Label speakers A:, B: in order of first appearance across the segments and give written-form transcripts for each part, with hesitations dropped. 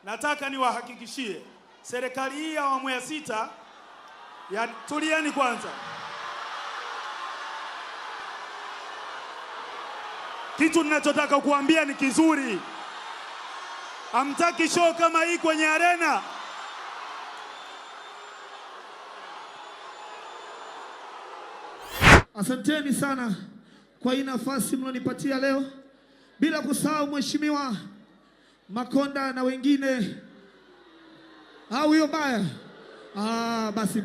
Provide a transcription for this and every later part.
A: nataka niwahakikishie serikali hii ya awamu ya 6 ya tulieni kwanza. Kitu ninachotaka kuambia ni kizuri. Hamtaki show kama hii kwenye arena.
B: Asanteni sana kwa hii nafasi mlonipatia leo. Bila kusahau Mheshimiwa Makonda na wengine. Hiyo baya. Basi.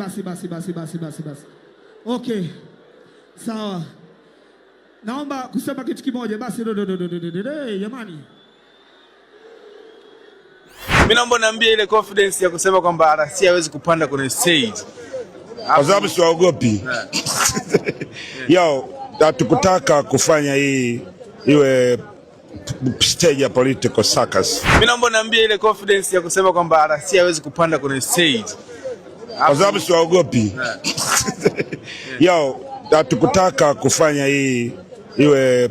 B: Okay. Sawa. Naomba kusema kitu kimoja basi. Jamani.
C: Mimi naomba niambie ile confidence ya kusema kwamba RC hawezi kupanda kwenye stage.
D: Kwa sababu siwaogopi. Yao, hatukutaka kufanya hii iwe stage ya political circus.
C: Mimi naomba niambie ile confidence ya kusema kwamba RC hawezi kupanda kwenye stage.
D: Kwa sababu siwaogopi. Yao, hatukutaka kufanya hii iwe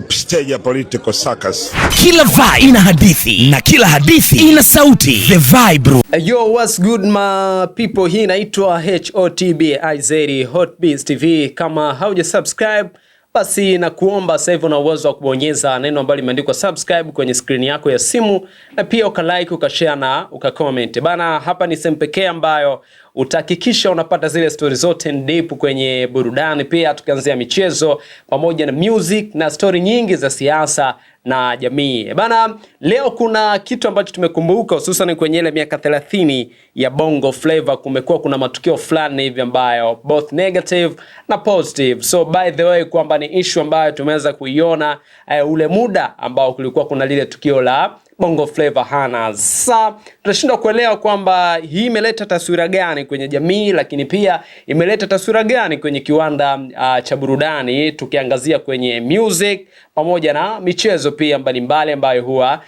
D: stage ya political circus.
E: Kila vibe ina hadithi na kila hadithi ina sauti. The Vibe bro.
F: Yo, what's good my people? Hii inaitwa HOTBIZ Hotbeats TV. Kama hauja subscribe basi na kuomba sasa hivi una uwezo wa kubonyeza neno ambalo limeandikwa subscribe kwenye screen yako ya simu, na pia ukalike, ukashare na ukacomment. Bana, hapa ni sehemu pekee ambayo utahakikisha unapata zile story zote deep kwenye burudani, pia tukianzia michezo pamoja na music na story nyingi za siasa na jamii. Bana, leo kuna kitu ambacho tumekumbuka hususan kwenye ile miaka 30 ya Bongo Flava. Kumekuwa kuna matukio fulani hivi ambayo both negative na positive. So by the way, kwamba ni issue ambayo tumeweza kuiona ule muda ambao kulikuwa kuna lile tukio la Bongo Flava Hana. Sasa tunashindwa kuelewa kwamba hii imeleta taswira gani kwenye jamii, lakini pia imeleta taswira gani kwenye kiwanda cha burudani, tukiangazia kwenye music pamoja na michezo pia mbalimbali ambayo huwa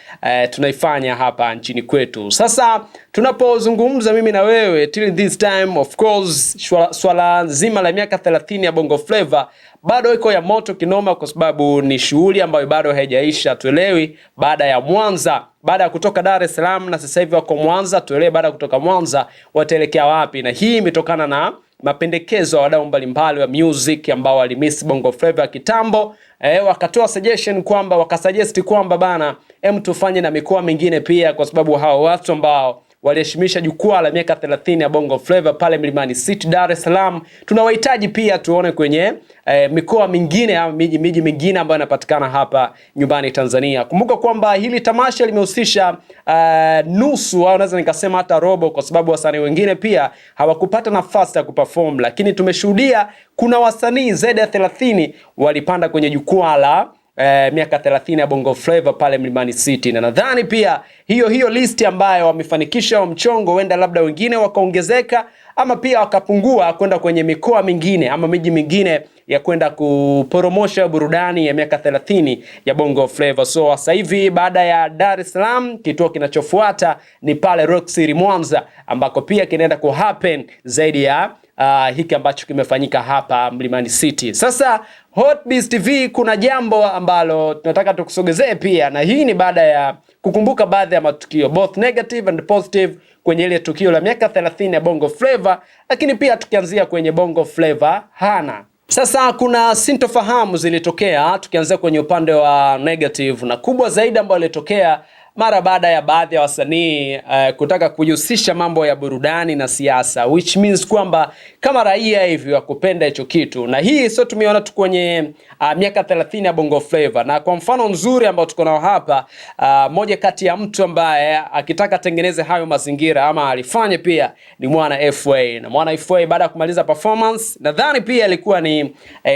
F: tunaifanya hapa nchini kwetu. Sasa tunapozungumza mimi na wewe till this time, of course swala zima la miaka 30 ya Bongo Flava bado iko ya moto kinoma, kwa sababu ni shughuli ambayo bado haijaisha. Tuelewi baada ya Mwanza, baada ya kutoka Dar es Salaam na sasa hivi wako Mwanza, tuelewe baada ya kutoka Mwanza wataelekea wapi. Na hii imetokana na mapendekezo ya wadau mbalimbali wa music ambao walimiss Bongo Flava kitambo. Wakatoa suggestion kwamba wakasuggest kwamba bana, tufanye na mikoa mingine pia, kwa sababu hao watu ambao waliheshimisha jukwaa la miaka 30 ya Bongo Flava pale Mlimani City Dar es Salaam, tunawahitaji pia tuone kwenye mikoa mingine au miji mingine ambayo inapatikana hapa nyumbani Tanzania. Kumbuka kwamba hili tamasha limehusisha nusu au naweza nikasema hata robo, kwa sababu wasanii wengine pia hawakupata nafasi ya kuperform, lakini tumeshuhudia kuna wasanii zaidi ya 30 walipanda kwenye jukwaa la miaka 30 ya Bongo Flava pale Mlimani City. Na nadhani pia hiyo listi ambayo wamefanikisha wa mchongo, wenda labda wengine wakaongezeka ama pia wakapungua kwenda kwenye mikoa mingine ama miji mingine ya kwenda kupromosha burudani ya miaka 30 ya Bongo Flava. So sasa hivi baada ya Dar es Salaam, kituo kinachofuata ni pale Rock City Mwanza, ambako pia kinaenda ku happen zaidi ya hiki ambacho kimefanyika hapa Mlimani City. Sasa Hotbeats TV kuna jambo ambalo tunataka tukusogezee pia, na hii ni baada ya kukumbuka baadhi ya matukio both negative and positive kwenye ile tukio la miaka 30 ya Bongo Flava, lakini pia tukianzia kwenye Bongo Flava Hana. Sasa kuna sintofahamu zilitokea, tukianzia kwenye upande wa negative, na kubwa zaidi ambayo ilitokea mara baada ya baadhi ya wasanii kutaka kujihusisha mambo ya burudani na siasa, which means kwamba kama raia hivi wakupenda hicho kitu. Na hii sio tumeona tu kwenye miaka 30 ya Bongo Flava, na kwa mfano nzuri ambao tuko nao hapa, moja kati ya mtu ambaye akitaka tengeneze hayo mazingira ama alifanye pia ni Mwana FA. Na Mwana FA baada ya kumaliza performance, nadhani pia ilikuwa ni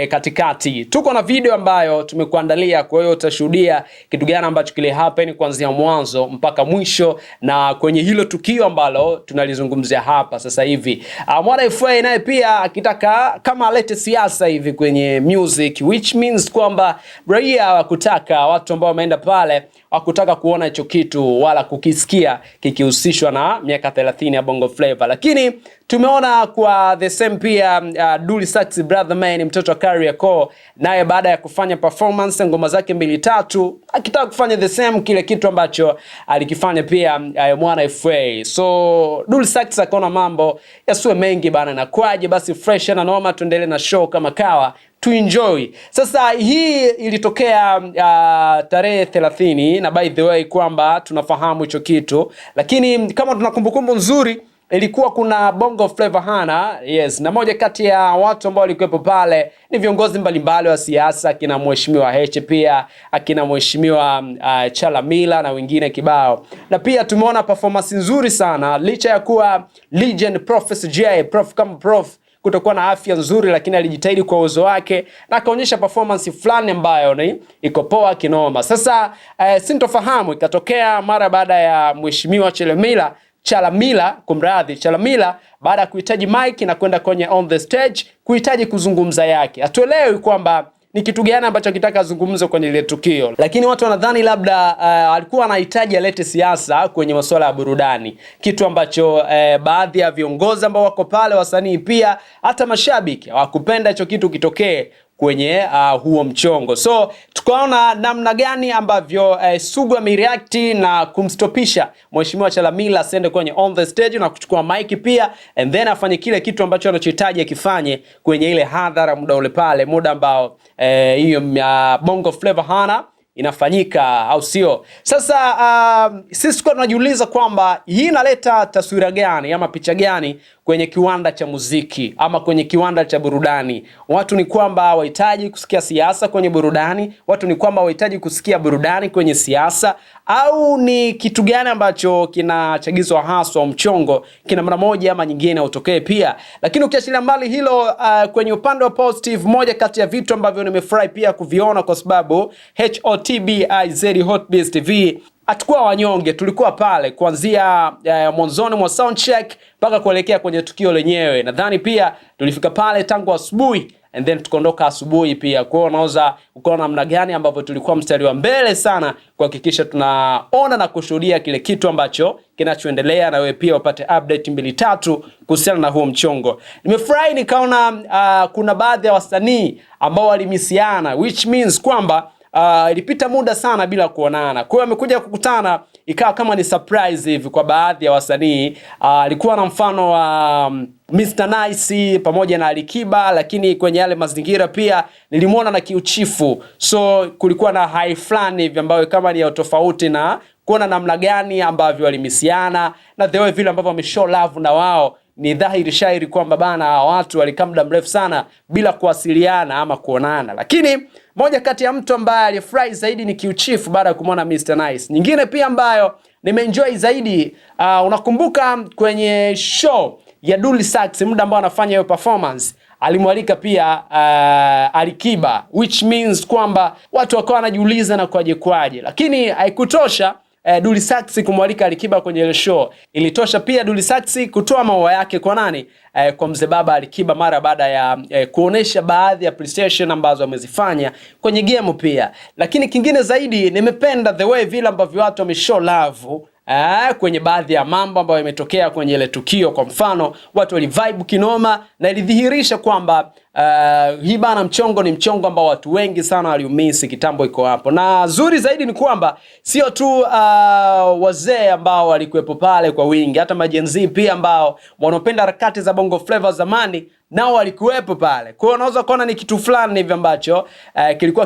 F: katikati, tuko na video ambayo tumekuandalia, kwa hiyo utashuhudia kitu gani ambacho kile happen kuanzia mwanzo mpaka mwisho na kwenye hilo tukio ambalo tunalizungumzia hapa sasa hivi. Mwana FA naye pia akitaka kama alete siasa hivi kwenye music, which means kwamba raia wakutaka watu ambao wameenda pale hakutaka kuona hicho kitu wala kukisikia kikihusishwa na miaka 30 ya Bongo Flava. Lakini tumeona kwa the same pia Dully Sykes brother man, mtoto wa Kariakoo, naye baada ya kufanya performance ngoma zake 2-3 akitaka kufanya the same kile kitu ambacho alikifanya pia Mwana FA. So Dully Sykes akaona mambo yasiwe mengi bana, na kwaje basi fresh na noma, tuendelee na show kama kawa to enjoy. Sasa hii ilitokea tarehe 30, na by the way kwamba tunafahamu hicho kitu, lakini kama tuna kumbukumbu nzuri ilikuwa kuna Bongo Flava Hana, yes, na moja kati ya watu ambao walikuwepo pale ni viongozi mbalimbali wa siasa, akina mheshimiwa Heche, pia akina mheshimiwa Chalamila na wengine kibao. Na pia tumeona performance nzuri sana licha ya kuwa legend Professor J, prof kama prof kutokuwa na afya nzuri, lakini alijitahidi kwa uwezo wake na akaonyesha performance fulani ambayo ni iko poa kinoma. Sasa sintofahamu ikatokea mara baada ya mheshimiwa Chalamila baada ya kuhitaji mic na kwenda kwenye on the stage kuhitaji kuzungumza yake. Hatuelewi kwamba ni kitu gani ambacho kitaka azungumze kwenye ile tukio, lakini watu wanadhani labda alikuwa anahitaji alete siasa kwenye masuala ya burudani, kitu ambacho baadhi ya viongozi ambao wako pale, wasanii pia hata mashabiki hawakupenda hicho kitu kitokee kwenye huo mchongo. So tukaona namna gani ambavyo Sugu amereact na kumstopisha mheshimiwa Chalamila asende kwenye on the stage na kuchukua mic pia, and then afanye kile kitu ambacho anachohitaji akifanye kwenye ile hadhara muda ule pale, muda ambao hiyo Bongo Flava Hana inafanyika, au sio? Sasa sisi kwa tunajiuliza kwamba hii inaleta taswira gani ama picha gani kwenye kiwanda cha muziki ama kwenye kiwanda cha burudani. Watu ni kwamba wahitaji kusikia siasa kwenye burudani, watu ni kwamba wahitaji kusikia burudani kwenye siasa, au ni kitu gani ambacho kinachagizwa haswa mchongo kina mara moja ama nyingine utokee pia. Lakini ukiachilia mbali hilo, kwenye upande wa positive, moja kati ya vitu ambavyo nimefurahi pia kuviona kwa sababu HOTBIZ Hotbiz TV atakuwa wanyonge, tulikuwa pale kuanzia mwanzoni mwa soundcheck mpaka kuelekea kwenye tukio lenyewe. Nadhani pia tulifika pale tangu asubuhi and then tukondoka asubuhi pia. Kwa hiyo unaweza ukaona namna gani ambavyo tulikuwa mstari wa mbele sana kuhakikisha tunaona na kushuhudia kile kitu ambacho kinachoendelea, na wewe pia upate update 2-3 kuhusiana na huo mchongo. Nimefurahi nikaona kuna baadhi ya wasanii ambao walimisiana, which means kwamba ilipita muda sana bila kuonana. Kwa hiyo amekuja kukutana, ikawa kama ni surprise hivi kwa baadhi ya wasanii. Alikuwa na mfano wa Mr Nice pamoja na Alikiba, lakini kwenye yale mazingira pia nilimuona na Kiuchifu. So kulikuwa na high flani hivi ambayo kama ni ya tofauti, na kuona namna gani ambavyo walimisiana na the way vile ambavyo wameshow love na wao. Ni dhahiri shairi kwamba bana watu walikaa muda mrefu sana bila kuwasiliana ama kuonana. Lakini moja kati ya mtu ambaye alifurahi zaidi ni Kiuchifu baada ya kumwona Mr Nice. Nyingine pia ambayo nimeenjoy zaidi, unakumbuka kwenye show ya Dully Sykes muda ambao anafanya hiyo performance alimwalika pia Alikiba, which means kwamba watu wakawa wanajiuliza na kwaje, lakini haikutosha Dully Sykes kumwalika Alikiba kwenye ile show. Ilitosha pia Dully Sykes kutoa maua yake kwa nani? Kwa mzee baba Alikiba mara baada ya kuonesha baadhi ya appreciation ambazo amezifanya kwenye game pia. Lakini kingine zaidi nimependa the way vile ambavyo watu wameshow love kwenye baadhi ya mambo ambayo yametokea kwenye ile tukio. Kwa mfano watu walivibe kinoma na ilidhihirisha kwamba hii bana mchongo ni mchongo ambao watu wengi sana waliumisi kitambo iko hapo. Na zuri zaidi ni kwamba sio tu wazee ambao walikuwepo pale kwa wingi, hata majenzi pia ambao wanapenda harakati za Bongo Flava zamani nao walikuwepo pale. Kwa hiyo unaweza kuona ni kitu fulani hivi ambacho kilikuwa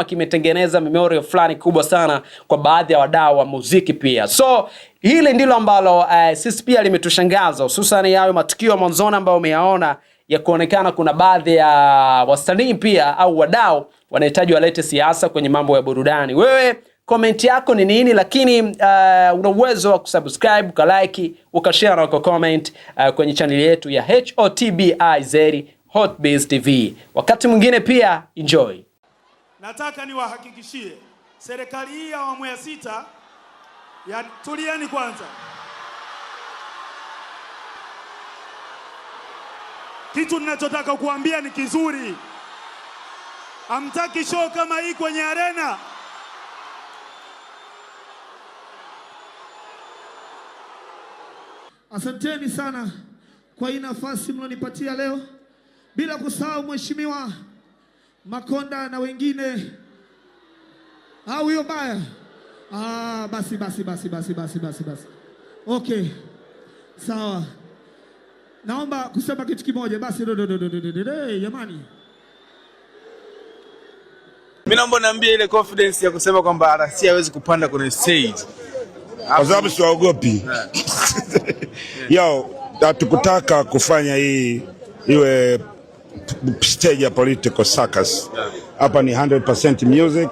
F: kimetengeneza memory fulani kubwa sana kwa baadhi ya wadau wa muziki pia. So hili ndilo ambalo sisi pia limetushangaza, hususan yao matukio mwanzoni ambayo umeyaona ya kuonekana kuna baadhi ya wasanii pia au wadau wanahitaji walete siasa kwenye mambo ya burudani. Wewe comment yako ni nini? Lakini una uwezo wa kusubscribe, ukalike, ukashare na ukacomment kwenye channel yetu ya HOTBIZ Hotbiz TV. Wakati mwingine pia enjoy.
A: Nataka niwahakikishie serikali hii ya awamu ya 6 ya tulieni kwanza. Kitu ninachotaka kuambia ni kizuri. Hamtaki show kama hii kwenye arena.
B: Asanteni sana kwa hii nafasi mlonipatia leo, bila kusahau Mheshimiwa Makonda na wengine. Au hiyo baya? Basi. Okay. Sawa. Naomba kusema kitu kimoja basi. Jamani.
C: Mimi naomba niambie ile confidence ya kusema kwamba RC hawezi kupanda kwenye stage.
D: Kwa sababu siwaogopi. Yo, hatukutaka kufanya hii iwe stage ya political circus. Hapa ni 100% music,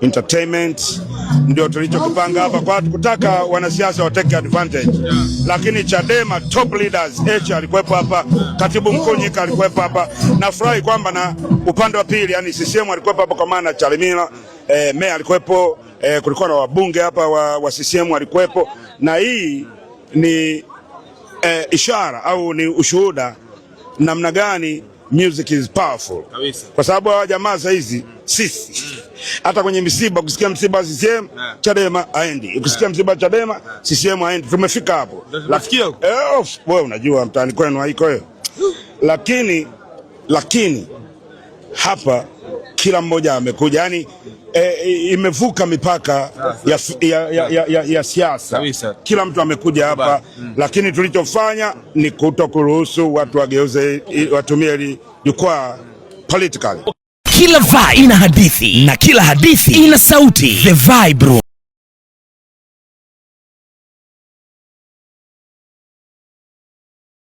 D: entertainment. Ndio tulichokipanga hapa, kwa tukutaka wanasiasa wa take advantage. Lakini Chadema top leaders H alikuwepo hapa, katibu mkuu Nyika alikuwepo hapa. Nafurahi kwamba na upande wa pili, yani CCM alikuwepo hapa kwa maana Chalimila, Meya alikuwepo, kulikuwa na wabunge hapa wa CCM alikuwepo, na hii ni ishara au ni ushuhuda namna gani music is powerful. Kwa sababu hawa jamaa sasa hizi sisi hata kwenye misiba, ukisikia msiba CCM Chadema aendi, ukisikia msiba Chadema CCM aendi. Tumefika hapo. Wewe unajua mtaani kwenu haiko hiyo. Lakini hapa kila mmoja amekuja, yani imevuka mipaka ya siasa. Kila mtu amekuja hapa, lakini tulichofanya ni kutokuruhusu watu wageuze, watumie ili jukwaa politically.
E: Kila vibe ina hadithi na kila hadithi ina sauti. The Vibe Room.